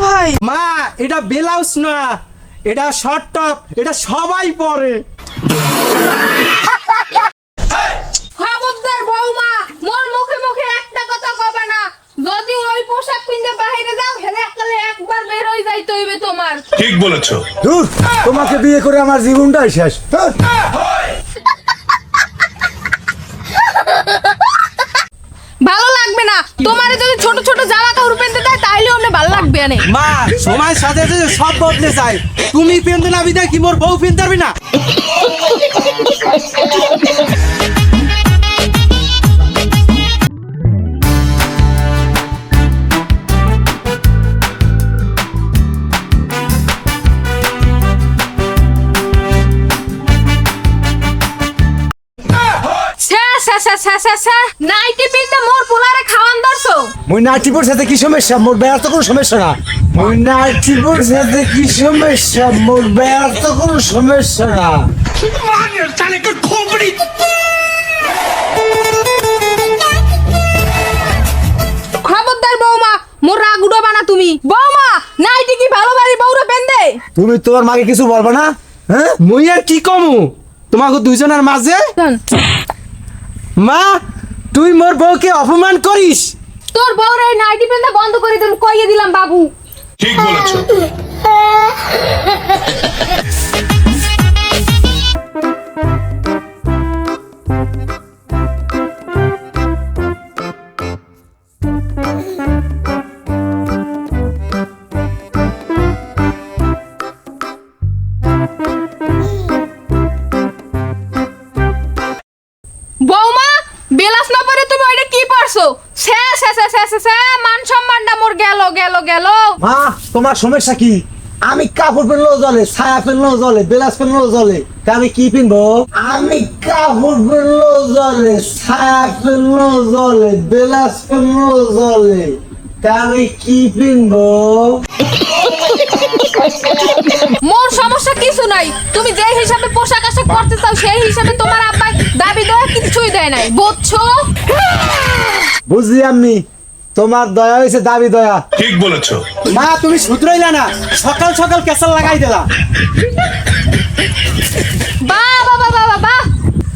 ভাই? মা এটা ব্লাউজ না, এটা শর্ট টপ, এটা সবাই পরে। খবরদার বৌমা, মোর মুখে মুখে একটা কথা কবে না। যদি ওই পোশাক পিনতে বাইরে যাও হেলে একালে একবার বের হই যাইতে হইবে তোমার। ঠিক বলেছো। দূর, তোমাকে বিয়ে করে আমার জীবনটাই শেষ। ভালো লাগবে না তোমারে যদি ছোট ছোট জামা কাপড় পেনতে দেয় তাইলে ওমনে ভালো লাগবে না। মা সময়ের সাথে সাথে সব বদলে যায়, তুমি পেনতে না বিদায় কি মোর বউ পেনতে পারবি না? নাইটি পিনতে মোর পোলারে খাওয়ান দরছো। মুই নাইটি পড়ছে কি সমস্যা? মোর বেয়ার তো কোনো সমস্যা না। মুই নাইটি পড়ছে কি সমস্যা? মোর বেয়ার তো কোনো সমস্যা না। খবরদার বৌমা, মোর রাগ উড়াবা না তুমি। বৌমা নাইটি কি ভালো বাড়ি বউরে পেনদে? তুমি তোমার মাকে কিছু বলবা না? হ্যাঁ, মুই আর কি কমু তোমাকে দুইজনের মাঝে? মা তুই মোর বউকে অপমান করিস। তোর বউরে এই নাইটি পেনতে বন্ধ করে দিলাম, কইয়ে দিলাম বাবু। ঠিক বলেছো। বৌমা বেলাস না পরে তুমি ওইটা কি পরছো? মান সম্মানটা মোর গেল গেল গেল। মা তোমার সমস্যা কি? আমি কাপড় পেনলেও জলে, ছায়া পেনলেও জলে, বেলাস পেনলেও জলে, তা আমি কি পিনবো? আমি কাপড় পেনলেও জলে, ছায়া পেনলেও জলে, বেলাস পেনলেও জলে, তা আমি কি পিনবো? মোর সমস্যা কিছু নাই, তুমি যে হিসাবে পোশাক আশাক পরতে চাও সেই হিসাবে তোমার আব্বা দাবি দেওয়া কিছুই দেয় নাই, বুঝছো? বুঝলি আমি, তোমার দয়া হয়েছে দাবি দয়া। ঠিক বলেছো। মা তুমি শুধরাইলা না, সকাল সকাল কেসাল লাগাই দিলা।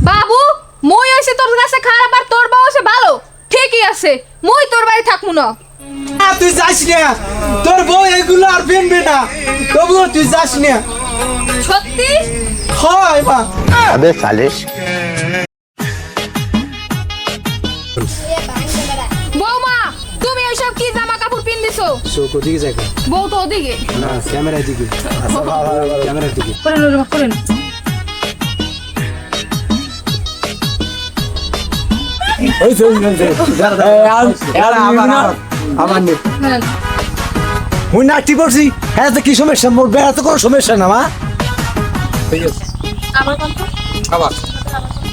বাবু মই হইছে তোর কাছে খারাপ আর তোর বউ হইছে ভালো, ঠিকই আছে, মই তোর বাড়ি থাকমু না। তুই যাস না, তোর বউ এগুলো আর পেনবে না, তবুও তুই যাস না। সত্যি? হয় মা। আবে সালে, বৌমা তুমি এইসব কি জামা কাপড় পিন দিছো? কোদিকে যাই? বউ তো ওদিকে। না, ক্যামেরার দিকে। ক্যামেরার দিকে। করেন মুই নাইটি পড়ছি, হ্যাঁ তো কি সমস্যা? মোর বেড়া তো কোনো সমস্যা না মা।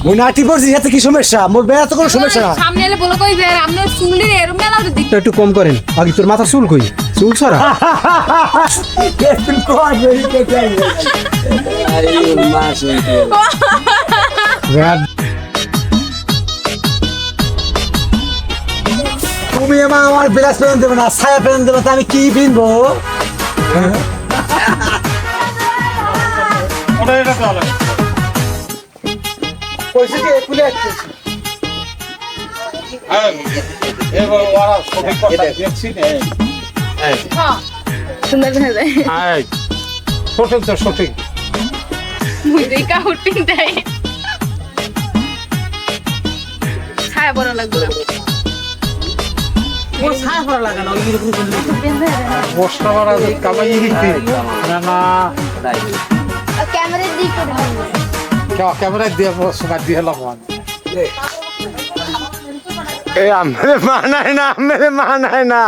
মুই নাইটি পড়ছি, হ্যাঁ তো কি সমস্যা? মোর বেড়া তো কোনো সমস্যা না। সামনে এলে বলো কই যে আপনি চুল দিয়ে এরম মেলা দিক। একটু কম করেন, আগে তোর মাথা চুল কই? চুল ছড়া। তুমি আমার বেলাস পেন দেবে না, ছায়া পেন দেবে, তা আমি কি পিনবো? সুন্দর দেখা যায়। সঠিক তো সঠিক। মুই কাপড় পিন দেয় ছায়া বড় লাগবে না। ক্যামেরা দিয়ে সময় দিয়ে হলাম। মানায় না, মানায় না।